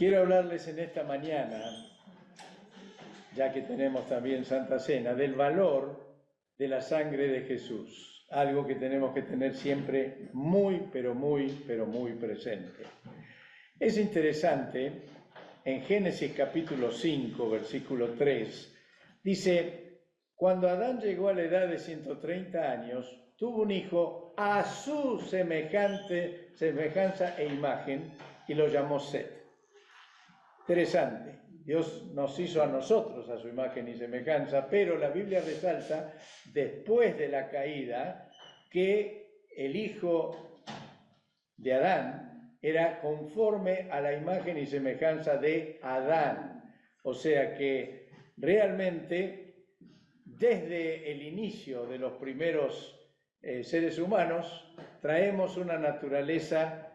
Quiero hablarles en esta mañana, ya que tenemos también Santa Cena, del valor de la sangre de Jesús, algo que tenemos que tener siempre muy presente. Es interesante, en Génesis capítulo 5, versículo 3, dice: cuando Adán llegó a la edad de 130 años, tuvo un hijo a su semejanza e imagen, y lo llamó Set. Interesante, Dios nos hizo a nosotros a su imagen y semejanza, pero la Biblia resalta, después de la caída, que el hijo de Adán era conforme a la imagen y semejanza de Adán. O sea que realmente, desde el inicio de los primeros seres humanos, traemos una naturaleza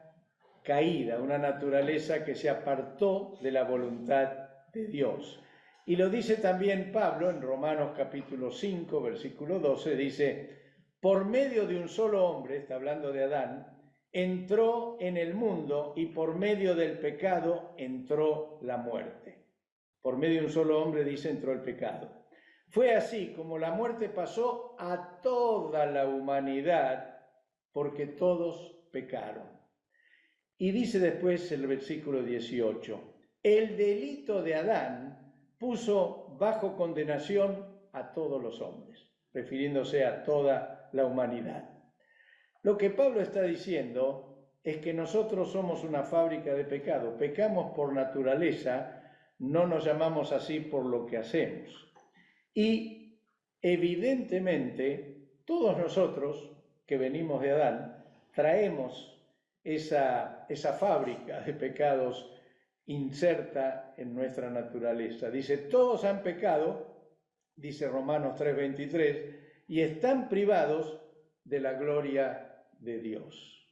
caída, una naturaleza que se apartó de la voluntad de Dios. Y lo dice también Pablo en Romanos capítulo 5, versículo 12, dice: por medio de un solo hombre, está hablando de Adán, entró en el mundo, y por medio del pecado entró la muerte. Por medio de un solo hombre, dice, entró el pecado. Fue así como la muerte pasó a toda la humanidad, porque todos pecaron. Y dice después el versículo 18, el delito de Adán puso bajo condenación a todos los hombres, refiriéndose a toda la humanidad. Lo que Pablo está diciendo es que nosotros somos una fábrica de pecado, pecamos por naturaleza, no nos llamamos así por lo que hacemos. Y evidentemente todos nosotros que venimos de Adán traemos esa fábrica de pecados inserta en nuestra naturaleza. Dice, todos han pecado, dice Romanos 3:23, y están privados de la gloria de Dios.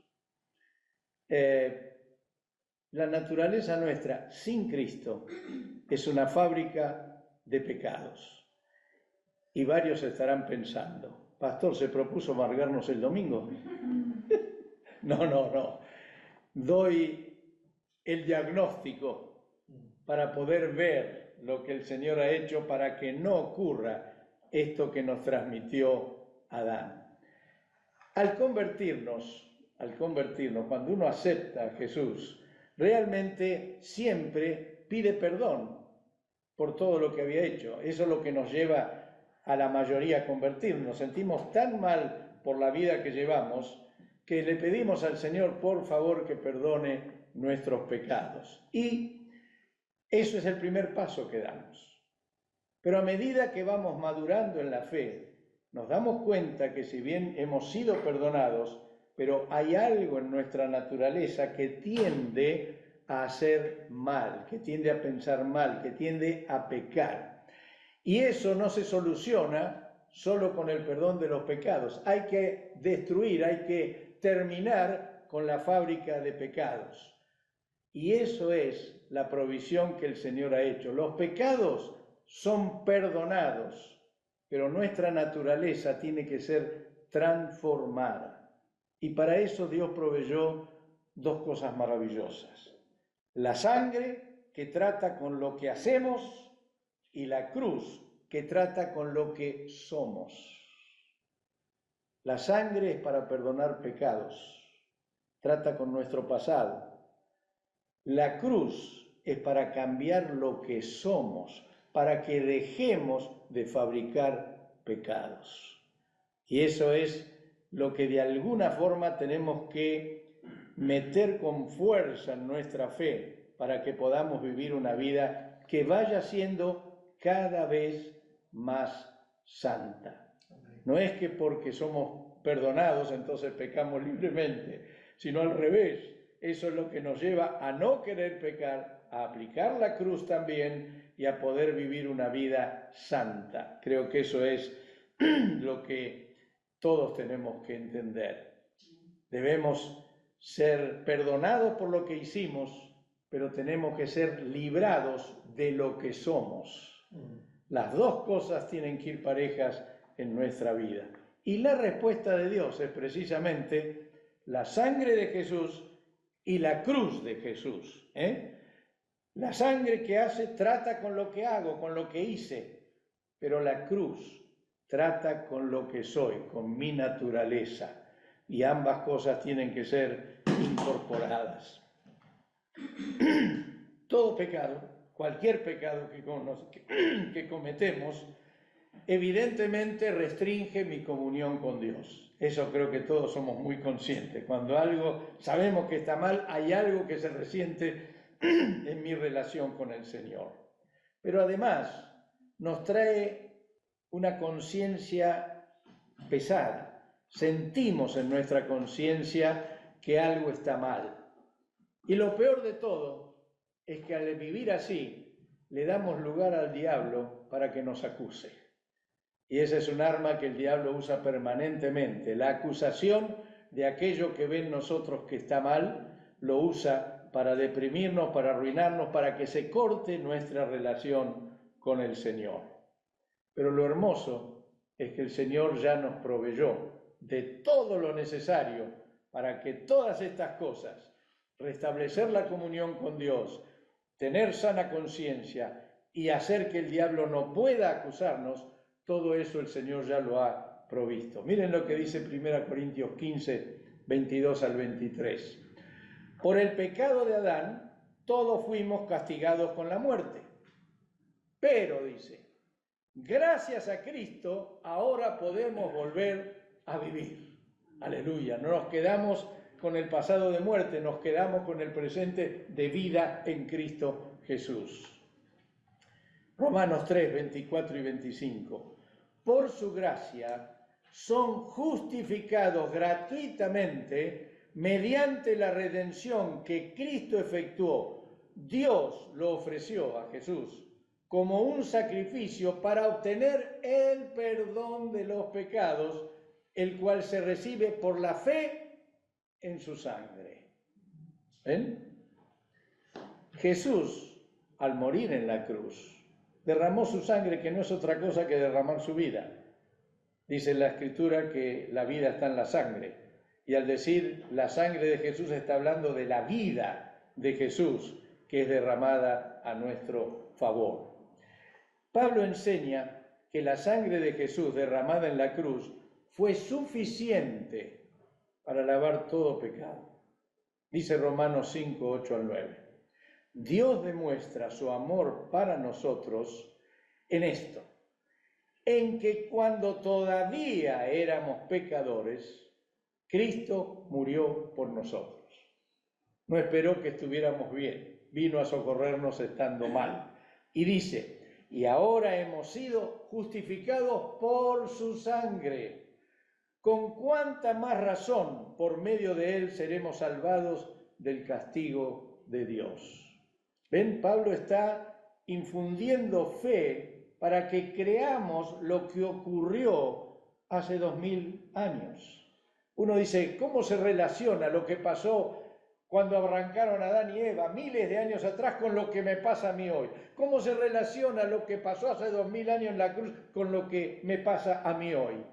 La naturaleza nuestra sin Cristo es una fábrica de pecados. Y varios estarán pensando, pastor, ¿se propuso amargarnos el domingo? No. Doy el diagnóstico para poder ver lo que el Señor ha hecho para que no ocurra esto que nos transmitió Adán. Al convertirnos, cuando uno acepta a Jesús, realmente siempre pide perdón por todo lo que había hecho. Eso es lo que nos lleva a la mayoría a convertirnos. Nos sentimos tan mal por la vida que llevamos que le pedimos al Señor, por favor, que perdone nuestros pecados. Y eso es el primer paso que damos. Pero a medida que vamos madurando en la fe, nos damos cuenta que si bien hemos sido perdonados, pero hay algo en nuestra naturaleza que tiende a hacer mal, que tiende a pensar mal, que tiende a pecar. Y eso no se soluciona solo con el perdón de los pecados. Hay que destruir, hay que terminar con la fábrica de pecados. Y eso es la provisión que el Señor ha hecho. Los pecados son perdonados, pero nuestra naturaleza tiene que ser transformada. Y para eso Dios proveyó dos cosas maravillosas: la sangre, que trata con lo que hacemos, y la cruz, que trata con lo que somos. La sangre es para perdonar pecados, trata con nuestro pasado. La cruz es para cambiar lo que somos, para que dejemos de fabricar pecados. Y eso es lo que de alguna forma tenemos que meter con fuerza en nuestra fe para que podamos vivir una vida que vaya siendo cada vez más santa. No es que porque somos perdonados entonces pecamos libremente, sino al revés. Eso es lo que nos lleva a no querer pecar, a aplicar la cruz también y a poder vivir una vida santa. Creo que eso es lo que todos tenemos que entender. Debemos ser perdonados por lo que hicimos, pero tenemos que ser librados de lo que somos. Las dos cosas tienen que ir parejas en nuestra vida. Y la respuesta de Dios es precisamente la sangre de Jesús y la cruz de Jesús. La sangre que hace trata con lo que hago, con lo que hice, pero la cruz trata con lo que soy, con mi naturaleza. Y ambas cosas tienen que ser incorporadas. Todo pecado, cualquier pecado que cometemos, evidentemente restringe mi comunión con Dios. Eso creo que todos somos muy conscientes. Cuando algo sabemos que está mal, hay algo que se resiente en mi relación con el Señor. Pero además nos trae una conciencia pesada. Sentimos en nuestra conciencia que algo está mal. Y lo peor de todo es que al vivir así, le damos lugar al diablo para que nos acuse. Y esa es un arma que el diablo usa permanentemente. La acusación de aquello que ve en nosotros que está mal, lo usa para deprimirnos, para arruinarnos, para que se corte nuestra relación con el Señor. Pero lo hermoso es que el Señor ya nos proveyó de todo lo necesario para que todas estas cosas, restablecer la comunión con Dios, tener sana conciencia y hacer que el diablo no pueda acusarnos, todo eso el Señor ya lo ha provisto. Miren lo que dice 1 Corintios 15, 22 al 23. Por el pecado de Adán, todos fuimos castigados con la muerte. Pero, dice, gracias a Cristo, ahora podemos volver a vivir. Aleluya, no nos quedamos con el pasado de muerte, nos quedamos con el presente de vida en Cristo Jesús. Romanos 3, 24 y 25. Por su gracia son justificados gratuitamente mediante la redención que Cristo efectuó. Dios lo ofreció a Jesús como un sacrificio para obtener el perdón de los pecados, el cual se recibe por la fe en su sangre. ¿Ven? Jesús, al morir en la cruz, derramó su sangre, que no es otra cosa que derramar su vida. Dice en la Escritura que la vida está en la sangre. Y al decir la sangre de Jesús está hablando de la vida de Jesús, que es derramada a nuestro favor. Pablo enseña que la sangre de Jesús derramada en la cruz fue suficiente para lavar todo pecado. Dice Romanos 5, 8 al 9. Dios demuestra su amor para nosotros en esto, en que cuando todavía éramos pecadores, Cristo murió por nosotros. No esperó que estuviéramos bien, vino a socorrernos estando mal. Y dice, y ahora hemos sido justificados por su sangre. ¿Con cuánta más razón por medio de él seremos salvados del castigo de Dios? ¿Ven? Pablo está infundiendo fe para que creamos lo que ocurrió hace 2000 años. Uno dice, ¿cómo se relaciona lo que pasó cuando arrancaron a Adán y Eva miles de años atrás con lo que me pasa a mí hoy? ¿Cómo se relaciona lo que pasó hace 2000 años en la cruz con lo que me pasa a mí hoy?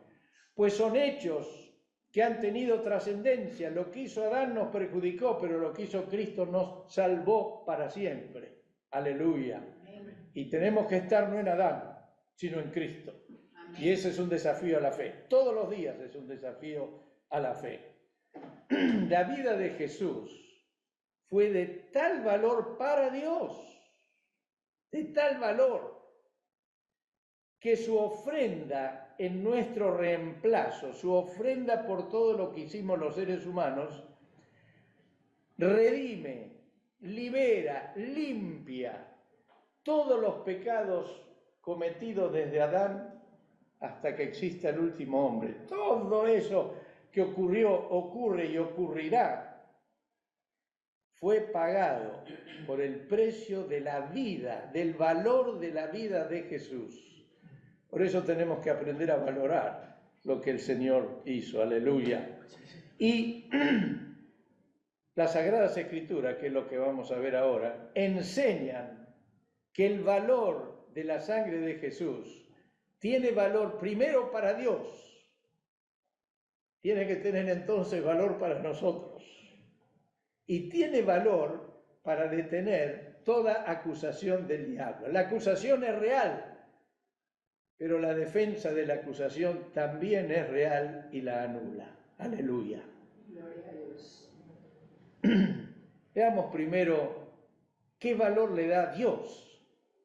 Pues son hechos que han tenido trascendencia. Lo que hizo Adán nos perjudicó, pero lo que hizo Cristo nos salvó para siempre. Aleluya. Amén. Y tenemos que estar no en Adán, sino en Cristo. Amén. Y ese es un desafío a la fe. Todos los días es un desafío a la fe. La vida de Jesús fue de tal valor para Dios, de tal valor, que su ofrenda en nuestro reemplazo, su ofrenda por todo lo que hicimos los seres humanos, redime, libera, limpia todos los pecados cometidos desde Adán hasta que exista el último hombre. Todo eso que ocurrió, ocurre y ocurrirá, fue pagado por el precio de la vida, del valor de la vida de Jesús. Por eso tenemos que aprender a valorar lo que el Señor hizo. Aleluya. Y las Sagradas Escrituras, que es lo que vamos a ver ahora, enseñan que el valor de la sangre de Jesús tiene valor primero para Dios. Tiene que tener entonces valor para nosotros. Y tiene valor para detener toda acusación del diablo. La acusación es real, pero la defensa de la acusación también es real y la anula. Aleluya. Gloria a Dios. Veamos primero qué valor le da Dios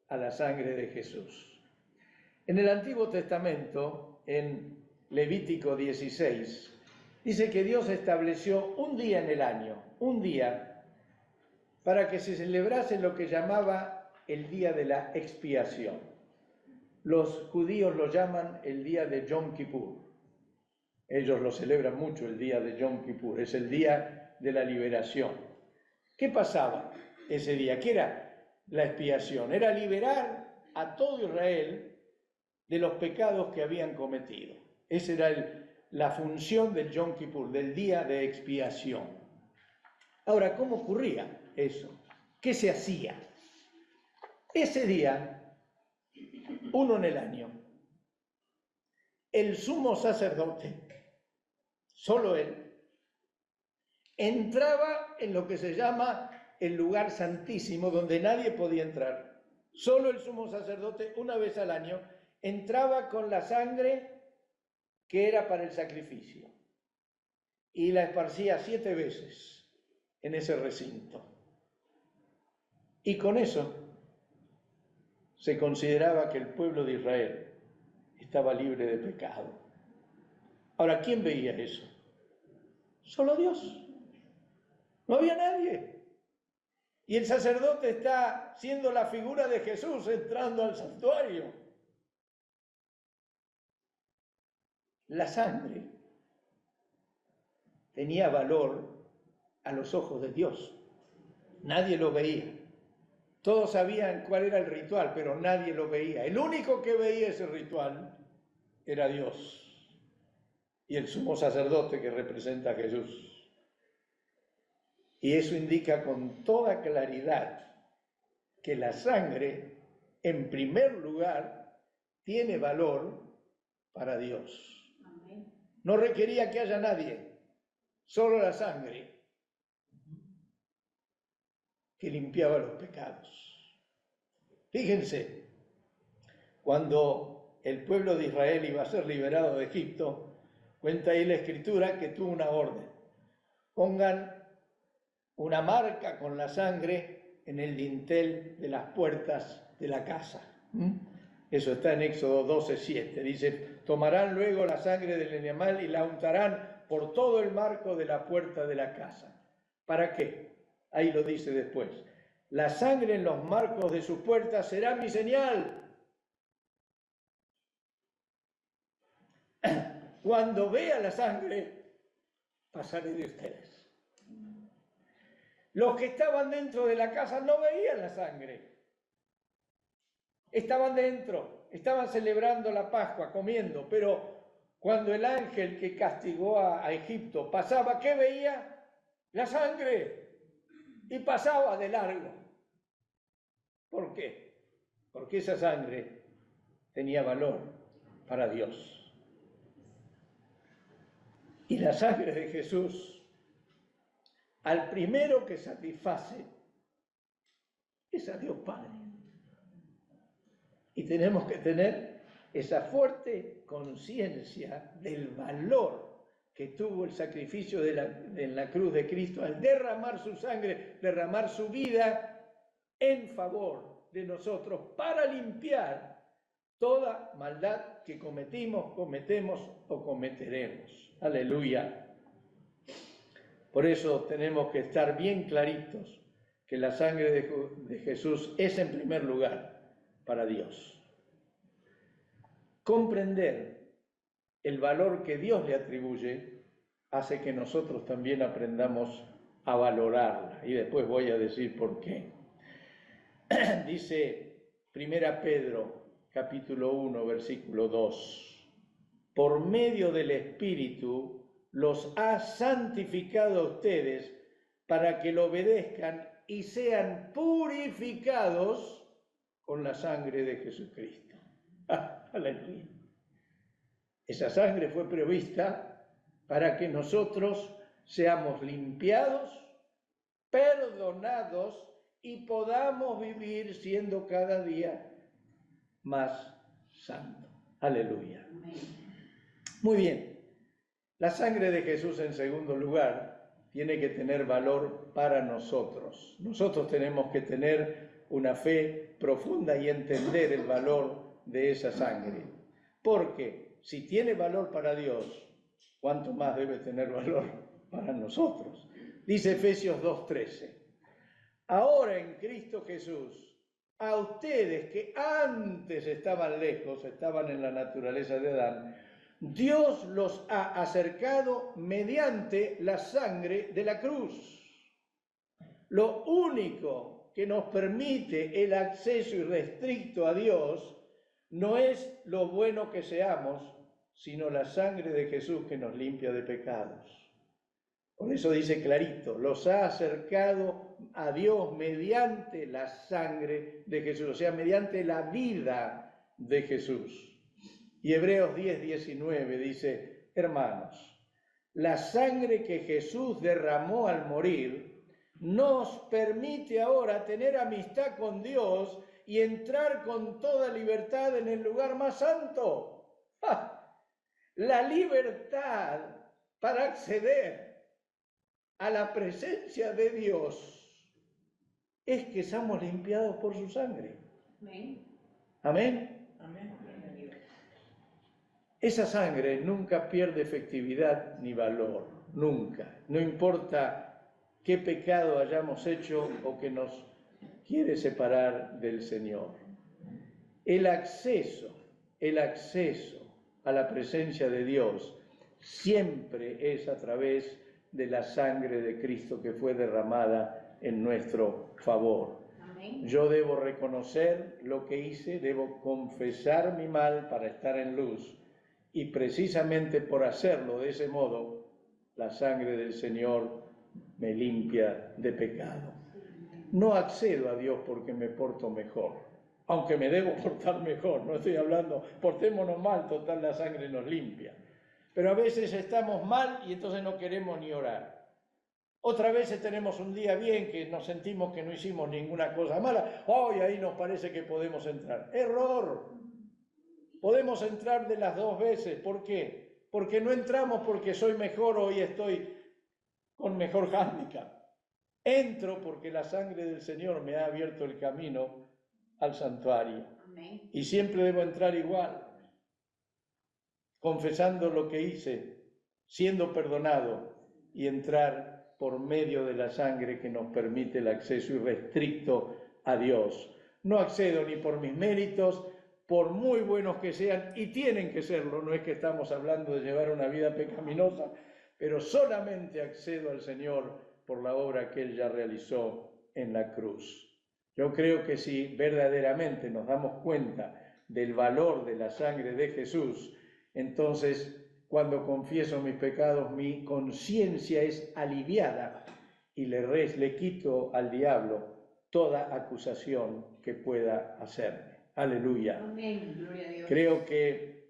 a la sangre de Jesús. En el Antiguo Testamento, en Levítico 16, dice que Dios estableció un día en el año, un día, para que se celebrase lo que llamaba el día de la expiación. Los judíos lo llaman el día de Yom Kippur. Ellos lo celebran mucho, el día de Yom Kippur, es el día de la liberación. ¿Qué pasaba ese día? ¿Qué era la expiación? Era liberar a todo Israel de los pecados que habían cometido. Esa era la función del Yom Kippur, del día de expiación. Ahora, ¿cómo ocurría eso? ¿Qué se hacía? Ese día, uno en el año, el sumo sacerdote, solo él, entraba en lo que se llama el lugar santísimo, donde nadie podía entrar. Solo el sumo sacerdote, una vez al año, entraba con la sangre que era para el sacrificio y la esparcía 7 veces en ese recinto. Y con eso se consideraba que el pueblo de Israel estaba libre de pecado. Ahora, ¿quién veía eso? Solo Dios. No había nadie. Y el sacerdote está siendo la figura de Jesús entrando al santuario. La sangre tenía valor a los ojos de Dios. Nadie lo veía. Todos sabían cuál era el ritual, pero nadie lo veía. El único que veía ese ritual era Dios y el sumo sacerdote que representa a Jesús. Y eso indica con toda claridad que la sangre, en primer lugar, tiene valor para Dios. No requería que haya nadie, solo la sangre que limpiaba los pecados. Fíjense, cuando el pueblo de Israel iba a ser liberado de Egipto, cuenta ahí la Escritura que tuvo una orden. Pongan una marca con la sangre en el dintel de las puertas de la casa. Eso está en Éxodo 12:7. Dice, tomarán luego la sangre del animal y la untarán por todo el marco de la puerta de la casa. ¿Para qué? Ahí lo dice después. La sangre en los marcos de sus puertas será mi señal. Cuando vea la sangre, pasaré de ustedes. Los que estaban dentro de la casa no veían la sangre. Estaban dentro, estaban celebrando la Pascua, comiendo, pero cuando el ángel que castigó a Egipto pasaba, ¿qué veía? La sangre. Y pasaba de largo. ¿Por qué? Porque esa sangre tenía valor para Dios. Y la sangre de Jesús, al primero que satisface, es a Dios Padre. Y tenemos que tener esa fuerte conciencia del valor que tuvo el sacrificio en la cruz de Cristo al derramar su sangre, derramar su vida en favor de nosotros para limpiar toda maldad que cometemos o cometeremos. Aleluya. Por eso tenemos que estar bien claritos que la sangre de Jesús es en primer lugar para Dios. Comprender el valor que Dios le atribuye hace que nosotros también aprendamos a valorarla. Y después voy a decir por qué. Dice 1 Pedro, capítulo 1, versículo 2. Por medio del Espíritu los ha santificado a ustedes para que lo obedezcan y sean purificados con la sangre de Jesucristo. Aleluya. Esa sangre fue provista para que nosotros seamos limpiados, perdonados y podamos vivir siendo cada día más santos. Aleluya. Muy bien. La sangre de Jesús, en segundo lugar, tiene que tener valor para nosotros. Nosotros tenemos que tener una fe profunda y entender el valor de esa sangre. Porque si tiene valor para Dios, ¿cuánto más debe tener valor para nosotros? Dice Efesios 2:13. Ahora en Cristo Jesús, a ustedes que antes estaban lejos, estaban en la naturaleza de Adán, Dios los ha acercado mediante la sangre de la cruz. Lo único que nos permite el acceso irrestricto a Dios no es lo bueno que seamos, sino la sangre de Jesús que nos limpia de pecados. Por eso dice clarito, los ha acercado a Dios mediante la sangre de Jesús, o sea, mediante la vida de Jesús. Y Hebreos 10:19 dice, hermanos, la sangre que Jesús derramó al morir nos permite ahora tener amistad con Dios y entrar con toda libertad en el lugar más santo. ¡Ja! La libertad para acceder a la presencia de Dios es que somos limpiados por su sangre. Amén. Amén. Amén. Esa sangre nunca pierde efectividad ni valor, nunca. No importa qué pecado hayamos hecho o que nos quiere separar del Señor. El acceso a la presencia de Dios siempre es a través de la sangre de Cristo que fue derramada en nuestro favor. Amén. Yo debo reconocer lo que hice, debo confesar mi mal para estar en luz. Y precisamente por hacerlo de ese modo, la sangre del Señor me limpia de pecado. No accedo a Dios porque me porto mejor, aunque me debo portar mejor, no estoy hablando, portémonos mal, total la sangre nos limpia. Pero a veces estamos mal y entonces no queremos ni orar. Otras veces tenemos un día bien que nos sentimos que no hicimos ninguna cosa mala, y ahí nos parece que podemos entrar. ¡Error! Podemos entrar de las dos veces. ¿Por qué? Porque no entramos porque soy mejor, hoy estoy con mejor hándicap. Entro porque la sangre del Señor me ha abierto el camino al santuario. Amén. Y siempre debo entrar igual, confesando lo que hice, siendo perdonado y entrar por medio de la sangre que nos permite el acceso irrestricto a Dios. No accedo ni por mis méritos, por muy buenos que sean, y tienen que serlo, no es que estamos hablando de llevar una vida pecaminosa, pero solamente accedo al Señor por la obra que Él ya realizó en la cruz. Yo creo que si verdaderamente nos damos cuenta del valor de la sangre de Jesús, entonces cuando confieso mis pecados, mi conciencia es aliviada y le quito al diablo toda acusación que pueda hacerme. Aleluya. Amén. Gloria a Dios. Creo que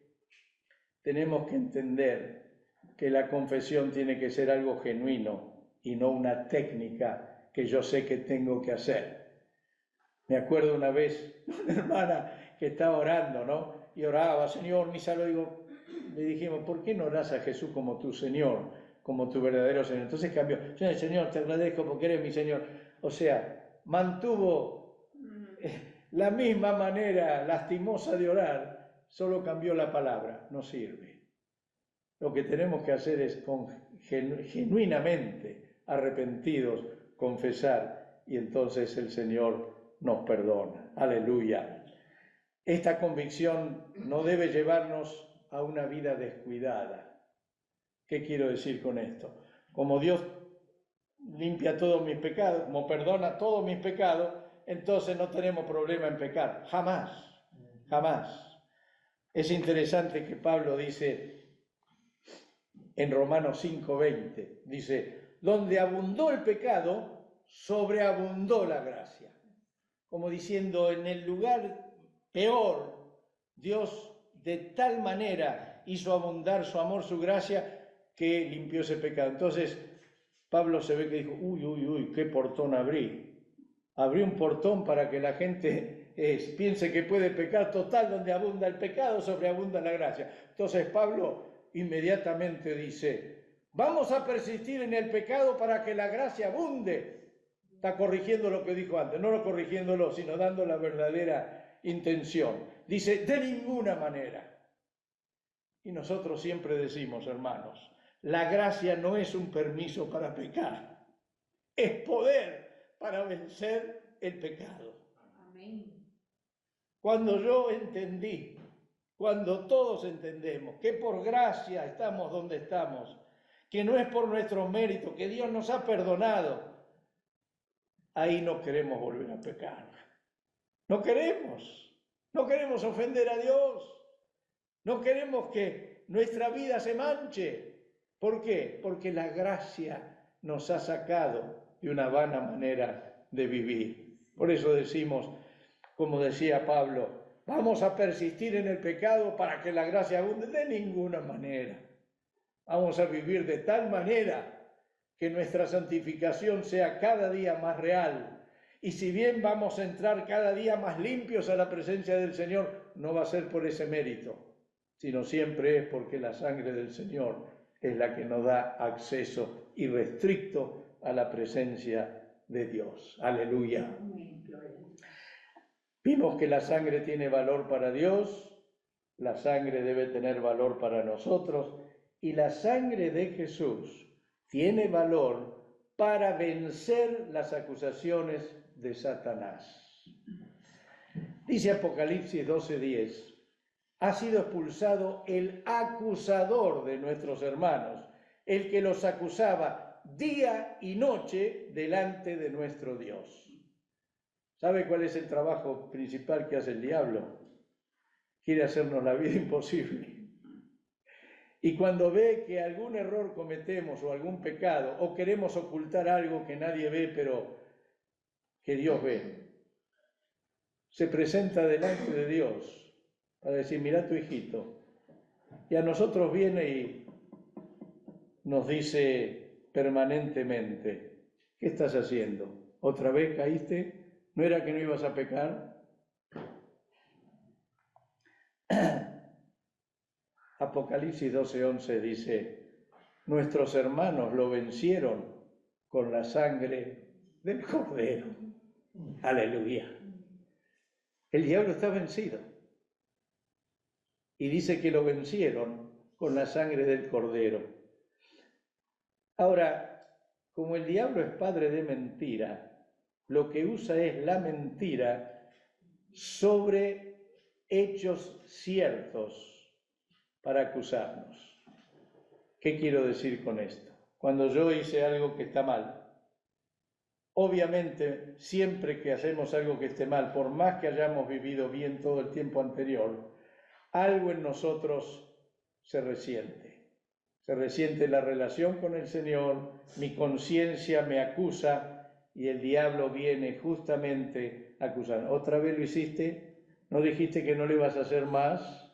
tenemos que entender que la confesión tiene que ser algo genuino y no una técnica que yo sé que tengo que hacer. Me acuerdo una vez una hermana que estaba orando, ¿no? Y oraba, Señor, mi salud. Le dijimos, ¿por qué no orás a Jesús como tu Señor, como tu verdadero Señor? Entonces cambió, Señor, te agradezco porque eres mi Señor. O sea, mantuvo la misma manera lastimosa de orar, solo cambió la palabra, no sirve. Lo que tenemos que hacer es genuinamente arrepentidos, confesar, y entonces el Señor nos perdona. Aleluya. Esta convicción no debe llevarnos a una vida descuidada. ¿Qué quiero decir con esto? Como Dios limpia todos mis pecados, como perdona todos mis pecados, entonces no tenemos problema en pecar. Jamás, jamás. Es interesante que Pablo dice en Romanos 5:20, dice, donde abundó el pecado, sobreabundó la gracia. Como diciendo, en el lugar peor, Dios de tal manera hizo abundar su amor, su gracia, que limpió ese pecado. Entonces, Pablo se ve que dijo, uy, qué portón abrí. Abrió un portón para que la gente piense que puede pecar. Total, donde abunda el pecado, sobreabunda la gracia. Entonces Pablo inmediatamente dice, vamos a persistir en el pecado para que la gracia abunde. Está corrigiendo lo que dijo antes, no lo corrigiéndolo, sino dando la verdadera intención. Dice, de ninguna manera. Y nosotros siempre decimos, hermanos, la gracia no es un permiso para pecar, es poder para vencer el pecado. Amén. Cuando yo entendí, cuando todos entendemos que por gracia estamos donde estamos, que no es por nuestro mérito, que Dios nos ha perdonado, ahí no queremos volver a pecar. No queremos ofender a Dios, no queremos que nuestra vida se manche. ¿Por qué? Porque la gracia nos ha sacado de una vana manera de vivir. Por eso decimos, como decía Pablo, vamos a persistir en el pecado para que la gracia abunde. De ninguna manera. Vamos a vivir de tal manera que nuestra santificación sea cada día más real. Y si bien vamos a entrar cada día más limpios a la presencia del Señor, no va a ser por ese mérito, sino siempre es porque la sangre del Señor es la que nos da acceso irrestricto a la presencia de Dios. Aleluya. Vimos que la sangre tiene valor para Dios, la sangre debe tener valor para nosotros, y la sangre de Jesús tiene valor para vencer las acusaciones de Satanás. Dice Apocalipsis 12:10, ha sido expulsado el acusador de nuestros hermanos, el que los acusaba día y noche delante de nuestro Dios. ¿Sabe cuál es el trabajo principal que hace el diablo? Quiere hacernos la vida imposible. Y cuando ve que algún error cometemos o algún pecado, o queremos ocultar algo que nadie ve, pero que Dios ve, se presenta delante de Dios para decir, mira tu hijito. Y a nosotros viene y nos dice permanentemente, ¿qué estás haciendo? ¿Otra vez caíste? ¿No era que no ibas a pecar? Apocalipsis 12:11 dice, nuestros hermanos lo vencieron con la sangre del Cordero. Aleluya. El diablo está vencido. Y dice que lo vencieron con la sangre del Cordero. Ahora, como el diablo es padre de mentira, lo que usa es la mentira sobre hechos ciertos para acusarnos. ¿Qué quiero decir con esto? Cuando yo hice algo que está mal, obviamente siempre que hacemos algo que esté mal, por más que hayamos vivido bien todo el tiempo anterior, algo en nosotros se resiente. Se resiente la relación con el Señor, mi conciencia me acusa y el diablo viene justamente a acusar. ¿Otra vez lo hiciste? ¿No dijiste que no lo ibas a hacer más?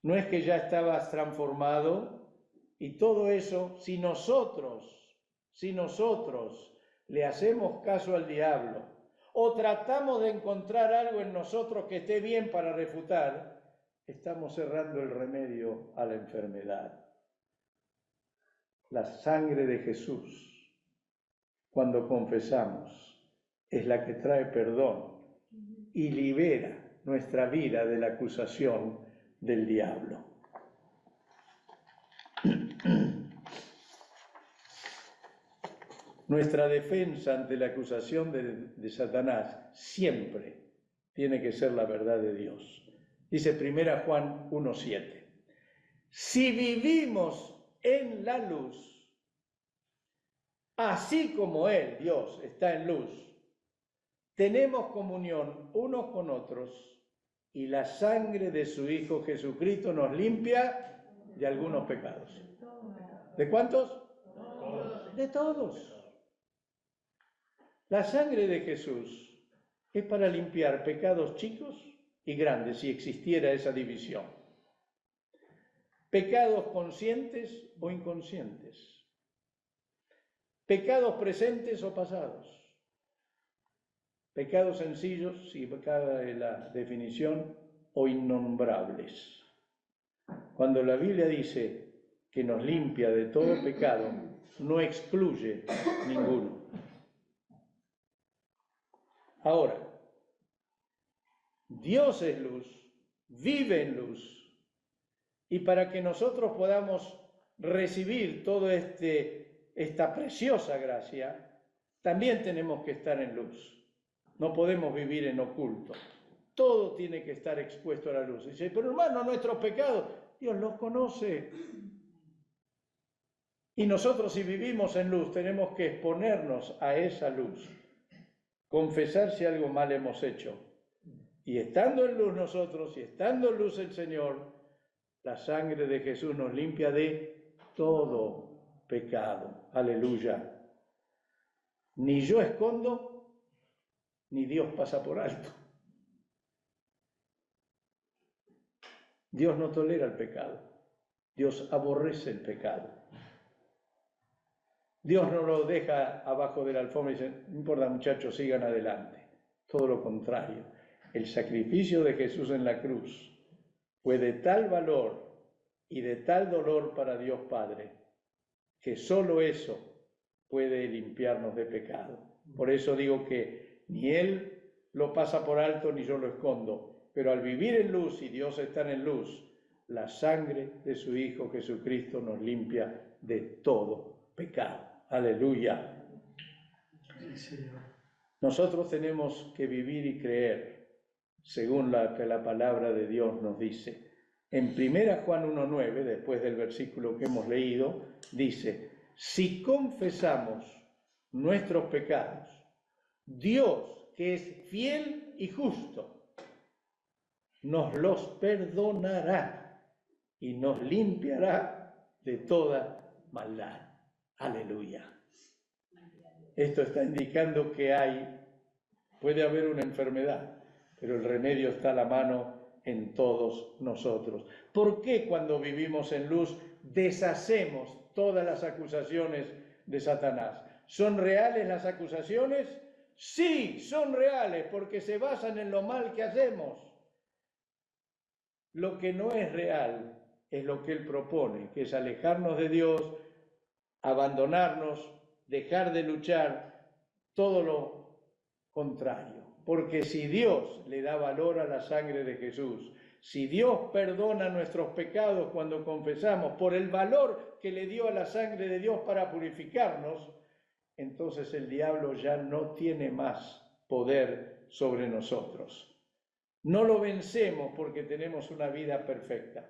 ¿No es que ya estabas transformado? Y todo eso, si nosotros le hacemos caso al diablo o tratamos de encontrar algo en nosotros que esté bien para refutar, estamos cerrando el remedio a la enfermedad. La sangre de Jesús, cuando confesamos, es la que trae perdón y libera nuestra vida de la acusación del diablo. Nuestra defensa ante la acusación de Satanás siempre tiene que ser la verdad de Dios. Dice 1 Juan 1:7. Si vivimos en la luz, así como Él, Dios, está en luz, tenemos comunión unos con otros y la sangre de su Hijo Jesucristo nos limpia de algunos pecados. ¿De cuántos? De todos. La sangre de Jesús es para limpiar pecados chicos y grandes, si existiera esa división. Pecados conscientes o inconscientes. Pecados presentes o pasados. Pecados sencillos, si cabe la definición, o innombrables. Cuando la Biblia dice que nos limpia de todo pecado, no excluye ninguno. Ahora, Dios es luz, vive en luz, y para que nosotros podamos recibir toda esta preciosa gracia, también tenemos que estar en luz. No podemos vivir en oculto. Todo tiene que estar expuesto a la luz. Dice, pero hermano, nuestros pecados, Dios los conoce. Y nosotros, si vivimos en luz, tenemos que exponernos a esa luz, confesar si algo mal hemos hecho. Y estando en luz nosotros, y estando en luz el Señor, la sangre de Jesús nos limpia de todo pecado. Aleluya. Ni yo escondo, ni Dios pasa por alto. Dios no tolera el pecado. Dios aborrece el pecado. Dios no lo deja abajo de la alfombra y dice, no importa muchachos, sigan adelante. Todo lo contrario. El sacrificio de Jesús en la cruz fue de tal valor y de tal dolor para Dios Padre, que solo eso puede limpiarnos de pecado. Por eso digo que ni Él lo pasa por alto ni yo lo escondo, pero al vivir en luz y Dios está en luz, la sangre de su Hijo Jesucristo nos limpia de todo pecado. Aleluya. Nosotros tenemos que vivir y creer según que la palabra de Dios nos dice. En 1 Juan 1:9, después del versículo que hemos leído, dice, si confesamos nuestros pecados, Dios, que es fiel y justo, nos los perdonará y nos limpiará de toda maldad. Aleluya. Esto está indicando que puede haber una enfermedad, pero el remedio está a la mano en todos nosotros. ¿Por qué cuando vivimos en luz deshacemos todas las acusaciones de Satanás? ¿Son reales las acusaciones? Sí, son reales, porque se basan en lo mal que hacemos. Lo que no es real es lo que él propone, que es alejarnos de Dios, abandonarnos, dejar de luchar, todo lo contrario. Porque si Dios le da valor a la sangre de Jesús, si Dios perdona nuestros pecados cuando confesamos por el valor que le dio a la sangre de Dios para purificarnos, entonces el diablo ya no tiene más poder sobre nosotros. No lo vencemos porque tenemos una vida perfecta.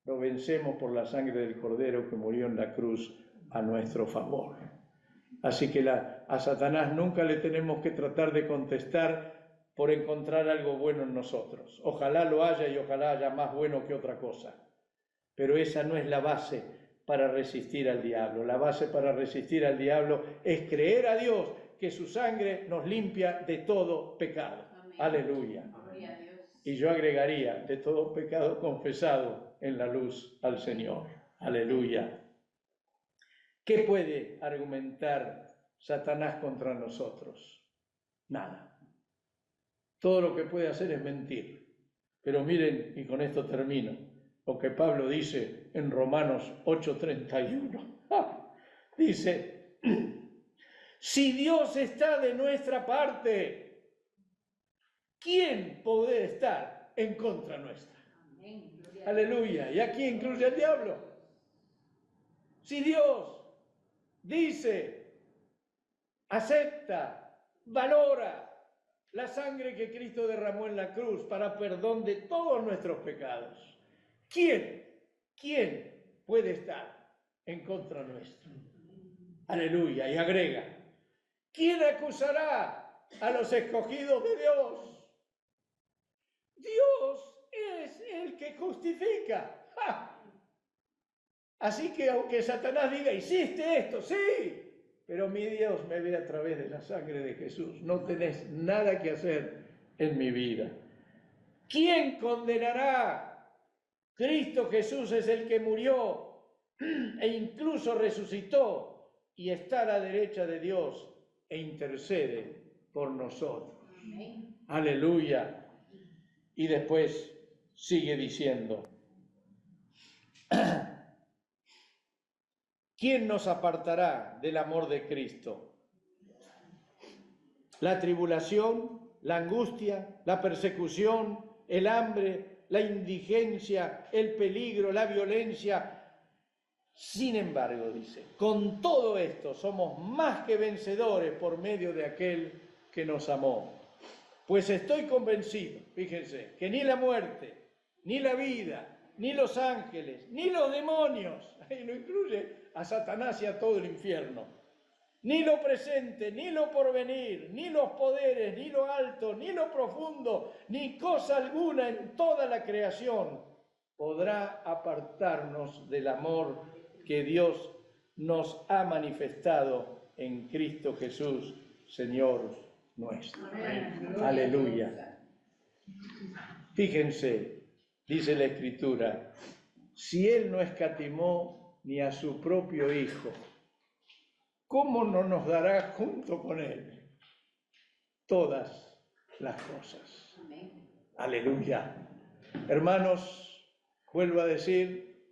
Lo vencemos por la sangre del Cordero que murió en la cruz a nuestro favor. Así que a Satanás nunca le tenemos que tratar de contestar por encontrar algo bueno en nosotros. Ojalá lo haya y ojalá haya más bueno que otra cosa. Pero esa no es la base para resistir al diablo. La base para resistir al diablo es creer a Dios que su sangre nos limpia de todo pecado. Amén. Aleluya. Amén. Y yo agregaría, de todo pecado confesado en la luz al Señor. Aleluya. ¿Qué puede argumentar Satanás contra nosotros? Nada. Todo lo que puede hacer es mentir. Pero miren, y con esto termino, lo que Pablo dice en Romanos 8:31. Dice, si Dios está de nuestra parte, ¿quién puede estar en contra nuestra? Amén. Aleluya. ¿Y aquí incluye al diablo? Si Dios dice, acepta, valora la sangre que Cristo derramó en la cruz para perdón de todos nuestros pecados, ¿quién puede estar en contra nuestro? Aleluya. Y agrega, ¿quién acusará a los escogidos de Dios? Dios es el que justifica. ¡Ja! Así que aunque Satanás diga, hiciste esto, sí, pero mi Dios me ve a través de la sangre de Jesús. No tenés nada que hacer en mi vida. ¿Quién condenará? Cristo Jesús es el que murió e incluso resucitó y está a la derecha de Dios e intercede por nosotros. Aleluya. Y después sigue diciendo, ¿quién nos apartará del amor de Cristo? La tribulación, la angustia, la persecución, el hambre, la indigencia, el peligro, la violencia. Sin embargo, dice, con todo esto somos más que vencedores por medio de aquel que nos amó. Pues estoy convencido, fíjense, que ni la muerte, ni la vida, ni los ángeles, ni los demonios, ahí lo incluye a Satanás y a todo el infierno, ni lo presente, ni lo porvenir, ni los poderes, ni lo alto, ni lo profundo, ni cosa alguna en toda la creación podrá apartarnos del amor que Dios nos ha manifestado en Cristo Jesús, Señor nuestro. Amén. Aleluya. Fíjense, dice la Escritura, si Él no escatimó ni a su propio Hijo, ¿cómo no nos dará junto con Él todas las cosas? Amén. Aleluya. Hermanos, vuelvo a decir,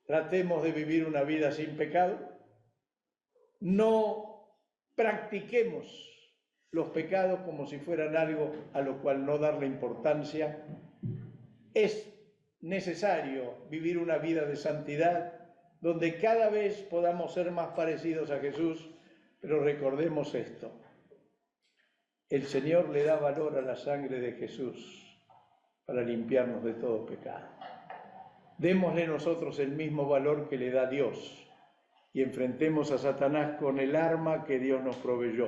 tratemos de vivir una vida sin pecado. No practiquemos los pecados como si fueran algo a lo cual no darle importancia. Es necesario vivir una vida de santidad donde cada vez podamos ser más parecidos a Jesús, pero recordemos esto. El Señor le da valor a la sangre de Jesús para limpiarnos de todo pecado. Démosle nosotros el mismo valor que le da Dios y enfrentemos a Satanás con el arma que Dios nos proveyó,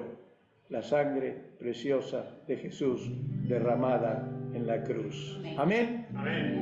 la sangre preciosa de Jesús derramada en la cruz. Amén. Amén.